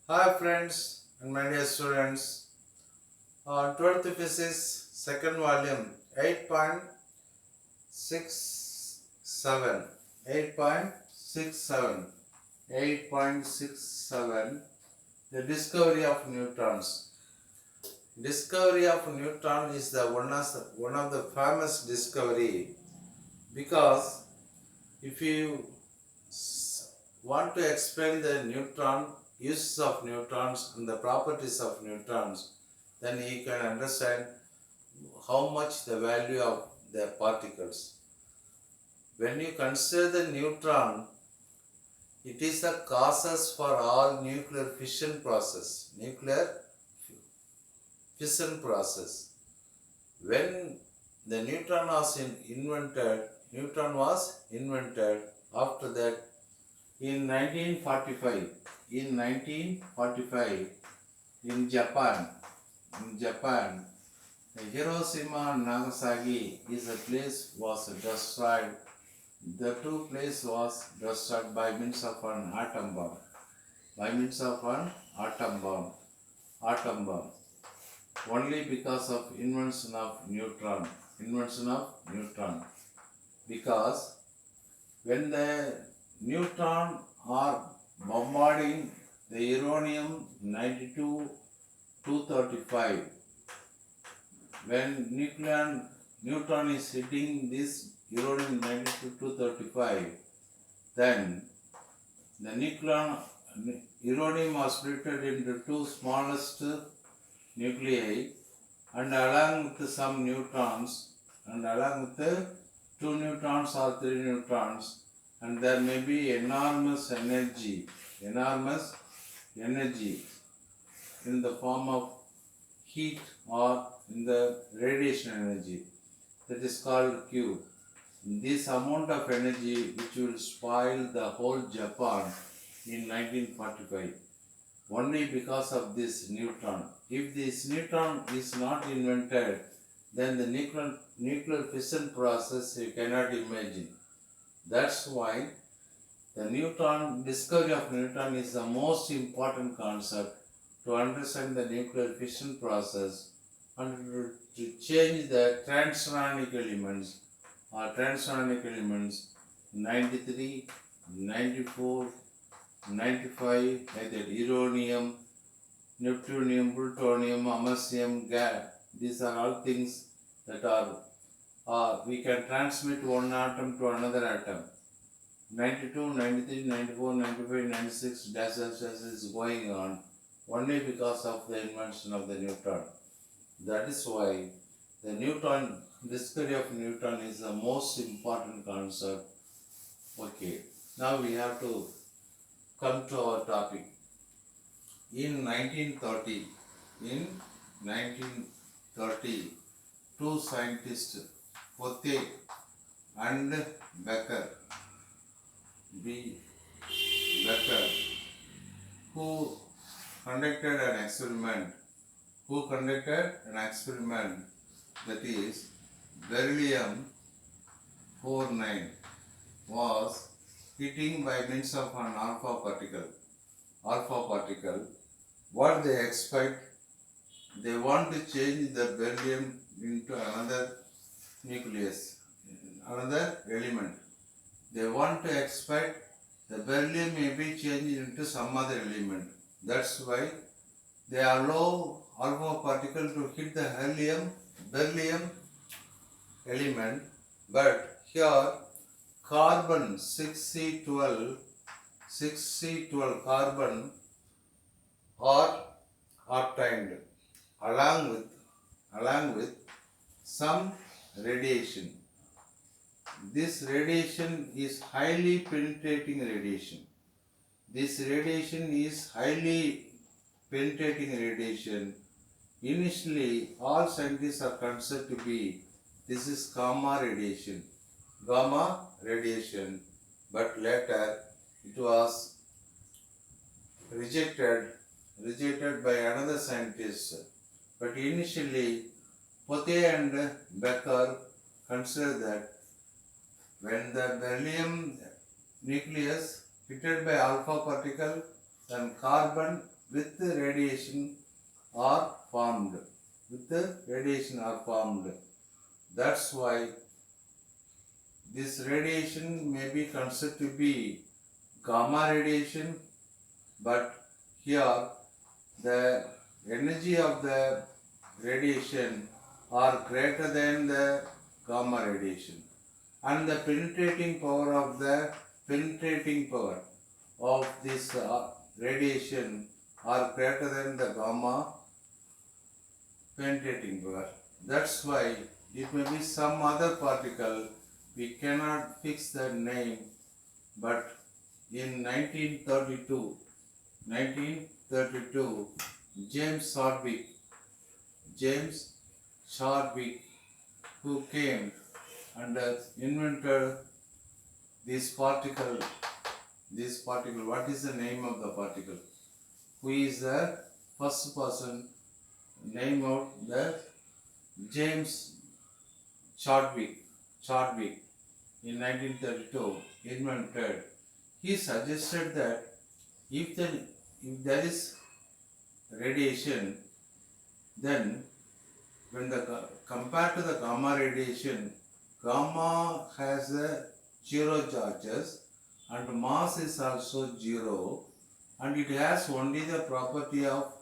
Hi friends and my dear students. On 12th Physics, second volume, 8.67, 8.67, 8.67, the discovery of neutrons. Discovery of neutron is the one of the famous discovery because if you want to explain the neutron, uses of neutrons and the properties of neutrons, then you can understand how much the value of the particles. When you consider the neutron, it is the causes for all nuclear fission process. Nuclear fission process. When the neutron was invented. After that, in 1945, in 1945, in Japan, in Japan, Hiroshima and Nagasaki is a place was destroyed. The two place was destroyed by means of an atom bomb. By means of an atom bomb. Atom bomb. Only because of invention of neutron. Invention of neutron. Because when the neutron are bombarding the uranium 92 235, when neutron is hitting this uranium 92 235, then the uranium was split into two smallest nuclei, and along with some neutrons, and along with the two neutrons or three neutrons, and there may be enormous energy in the form of heat or in the radiation energy, that is called Q. This amount of energy which will spoil the whole Japan in 1945 only because of this neutron. If this neutron is not invented, then the nuclear fission process you cannot imagine. That's why the discovery of neutron is the most important concept to understand the nuclear fission process and to change the transuranic elements 93, 94, 95, like that uranium, neptunium, plutonium, americium, gas. These are all things that we can transmit one atom to another atom. 92, 93, 94, 95, 96 dash dash dash is going on only because of the invention of the neutron. That is why the discovery of neutron is the most important concept. Okay, now we have to come to our topic. In 1930, in 1930, two scientists, Pothe and Becker, B. Becker, who conducted an experiment, that is beryllium 49 was hitting by means of an alpha particle. What they expect, they want to change the beryllium into another nucleus, another element. They want to expect the beryllium may be changed into some other element. That's why they allow alpha particle to hit the beryllium element, but here carbon 6C12 carbon are obtained along with some radiation. This radiation is highly penetrating radiation. This radiation is highly penetrating radiation. Initially, all scientists are considered to be this is gamma radiation. But later it was rejected by another scientist. But initially, Pothe and Becker considered that when the beryllium nucleus hit by alpha particle, then carbon with the radiation are formed. With the radiation are formed. That's why this radiation may be considered to be gamma radiation, but here the energy of the radiation are greater than the gamma radiation, and the penetrating power of this radiation are greater than the gamma penetrating power. That's why it may be some other particle, we cannot fix the name, but in 1932, James Chadwick, who came and invented this particle. What is the name of the particle? Who is the first person named out the James Chadwick in 1932 invented. He suggested that if there is radiation, then when compared to the gamma radiation, gamma has zero charges and mass is also zero, and it has only the property of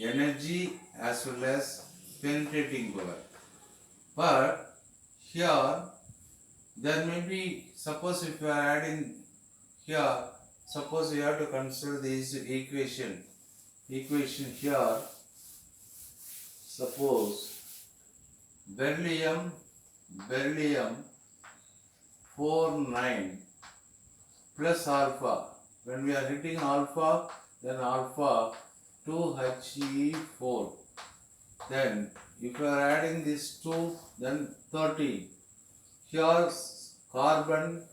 energy as well as penetrating power. But here there may be, suppose if you are adding here, suppose you have to consider this equation here. Suppose beryllium 49 plus alpha. When we are hitting alpha, then alpha 2He4. Then if you are adding this 2, then 13. Here carbon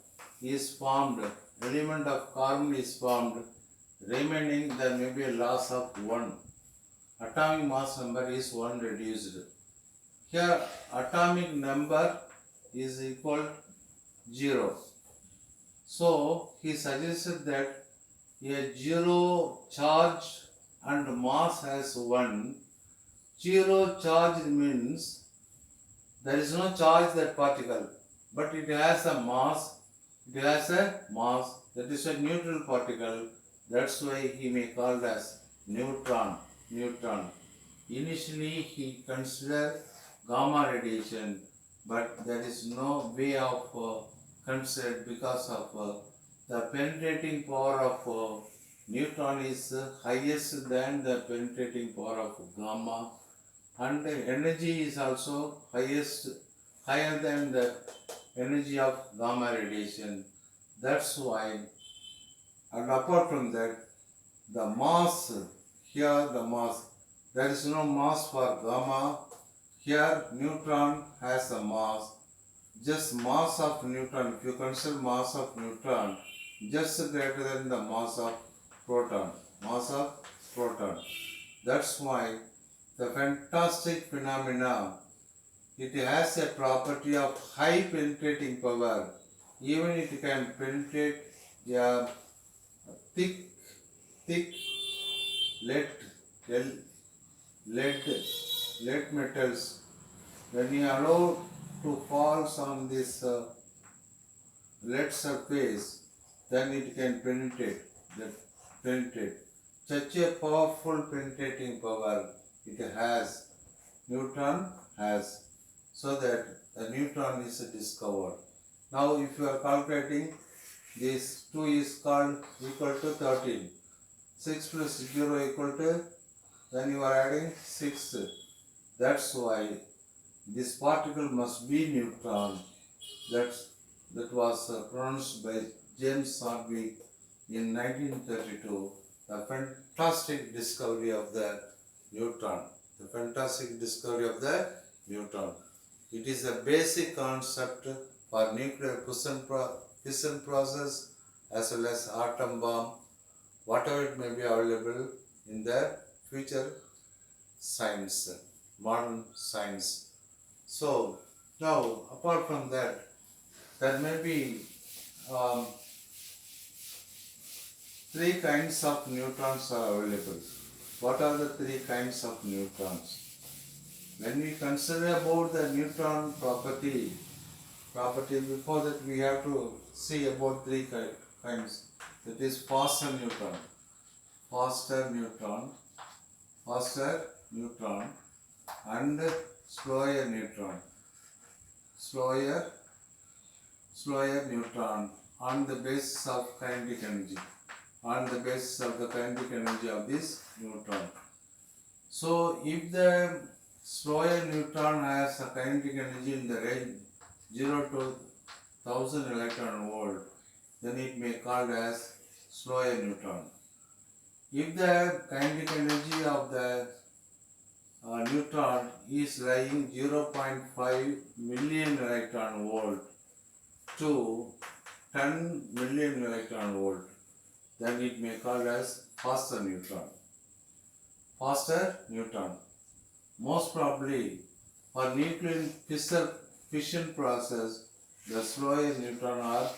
is formed, element of carbon is formed, remaining there may be a loss of 1. Atomic mass number is 1 reduced. Here atomic number is equal 0. So he suggested that a 0 charge and mass has 1. 0 charge means there is no charge that particle, but it has a mass. That is a neutral particle. That's why he may called as neutron. Initially he considered gamma radiation, but there is no way of considered because of the penetrating power of neutron is highest than the penetrating power of gamma, and the energy is also higher than the energy of gamma radiation. That's why, and apart from that, the mass, there is no mass for gamma. Here neutron has a mass, just mass of neutron. If you consider mass of neutron, just greater than the mass of proton. That's why the fantastic phenomena, it has a property of high penetrating power. Even it can penetrate a thick lead metals. When you allow to fall on this lead surface, then it can penetrate. Such a powerful penetrating power it has, neutron has, so that the neutron is discovered. Now if you are calculating, this 2 is equal to 13. 6 plus 0 equal to, then you are adding 6. That's why this particle must be neutron. That was pronounced by James Chadwick in 1932. The fantastic discovery of the neutron. It is a basic concept for nuclear fission process as well as atom bomb, whatever it may be available in the future science, modern science. So now, apart from that, there may be three kinds of neutrons are available. What are the three kinds of neutrons? When we consider about the neutron property before that we have to see about three kinds. That is faster neutron, faster neutron, faster neutron, and slower neutron, slower, slower neutron on the basis of kinetic energy, on the basis of the kinetic energy of this neutron. So if the slower neutron has a kinetic energy in the range 0 to 1000 electron volt, then it may called as slower neutron. If the kinetic energy of the neutron is lying 0.5 million electron volt to 10 million electron volt, then it may called as faster neutron. Faster neutron. Most probably, for nuclear fission process, the slower neutron are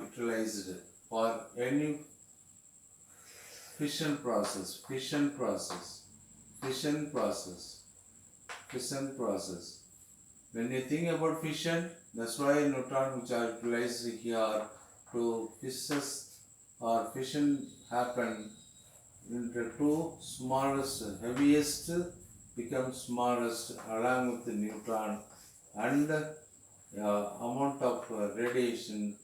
utilized for any fission process. When you think about fission, the slower neutron which are utilized here to fission happen in the two smallest, heaviest become smallest along with the neutron, and amount of radiation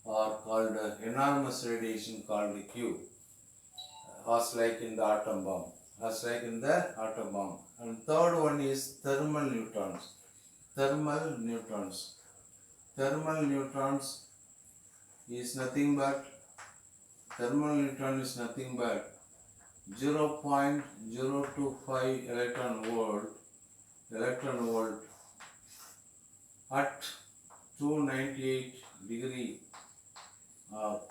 are called enormous radiation called Q, as like in the atom bomb, And third one is thermal neutrons. Thermal neutrons is nothing but 0.025 electron volt at 298 degree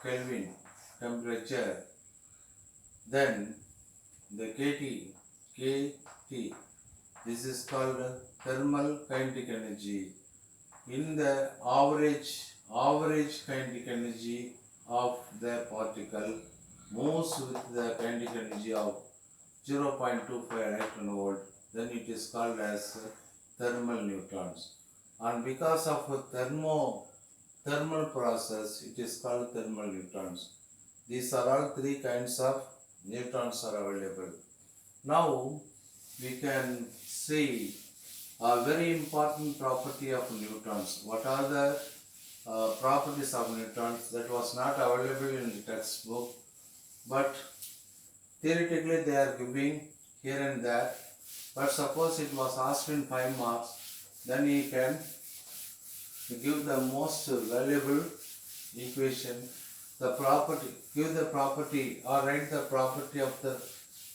Kelvin temperature. Then the KT, this is called thermal kinetic energy. In the average kinetic energy of the particle moves with the kinetic energy of 0.25 electron volt, then it is called as thermal neutrons. And because of a thermal process, it is called thermal neutrons. These are all three kinds of neutrons are available. Now we can see a very important property of neutrons. What are the properties of neutrons that was not available in the textbook, but theoretically they are giving here and there. But suppose it was asked in 5 marks, then you can give the most valuable equation, give the property or write the property of the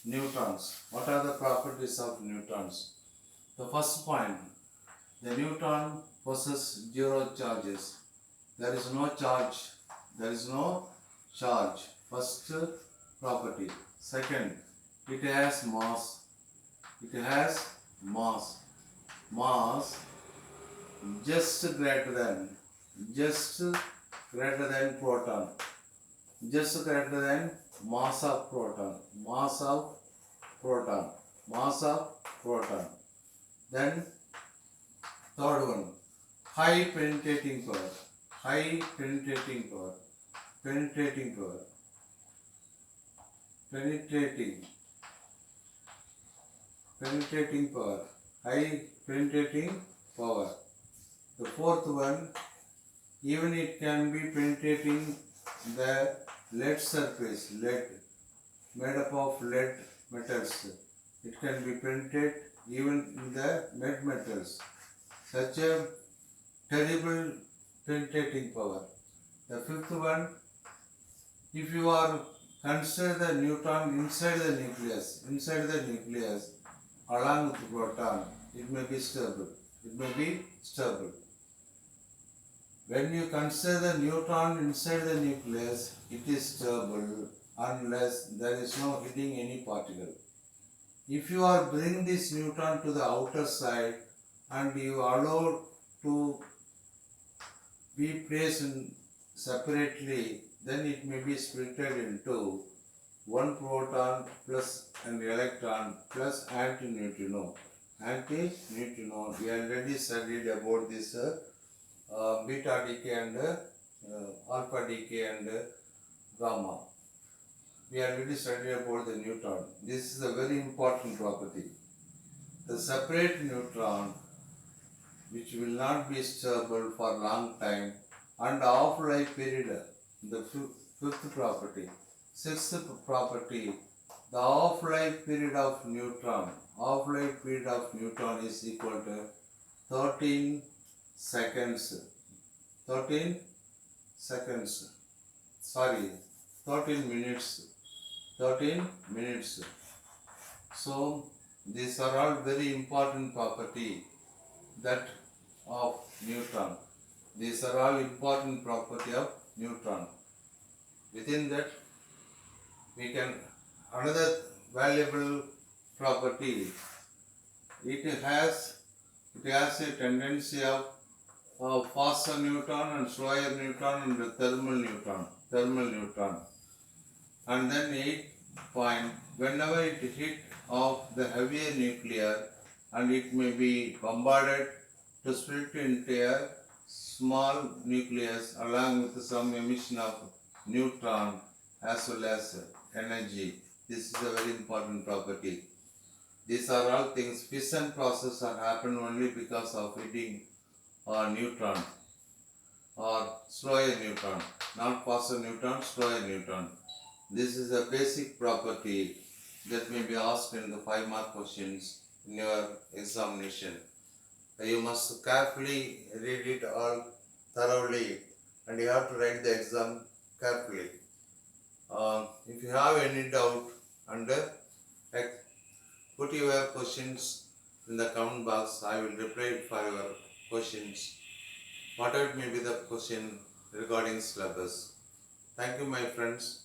neutrons. What are the properties of neutrons? The first point, the neutron possesses zero charges. There is no charge. First property. Second, it has mass. Mass just greater than proton. Just greater than mass of proton. Then third one, high penetrating power. High penetrating power. Penetrating power. High penetrating power. The fourth one, even it can be penetrating the lead surface, made up of lead metals. It can be penetrate even in the lead metals. Such a terrible penetrating power. The fifth one, if you are consider the neutron inside the nucleus, along with the proton, it may be stable. When you consider the neutron inside the nucleus, it is stable unless there is no hitting any particle. If you are bring this neutron to the outer side and you allow to be placed separately, then it may be split into one proton plus an electron plus antineutrino. Antineutrino, we already studied about this beta decay and alpha decay and gamma. We already studied about the neutron. This is a very important property. The separate neutron, which will not be stable for a long time, and half-life period, the fifth property. Sixth property, the half-life period of neutron. Half-life period of neutron is equal to 13 seconds. 13 seconds. Sorry, 13 minutes. 13 minutes. So these are all very important property that of neutron. These are all important property of neutron. Within that, we can another valuable property. It has a tendency of faster neutron and slower neutron and thermal neutron. And then 8 point, whenever it hit of the heavier nuclear, and it may be bombarded to split into a small nucleus along with some emission of neutron as well as energy. This is a very important property. These are all things. Fission process are happen only because of hitting neutron or slower neutron, not faster neutron, slower neutron. This is a basic property that may be asked in the 5-mark questions in your examination. You must carefully read it all thoroughly, and you have to write the exam carefully. If you have any doubt, and put your questions in the comment box. I will reply for your questions, whatever it may be the question regarding syllabus. Thank you, my friends.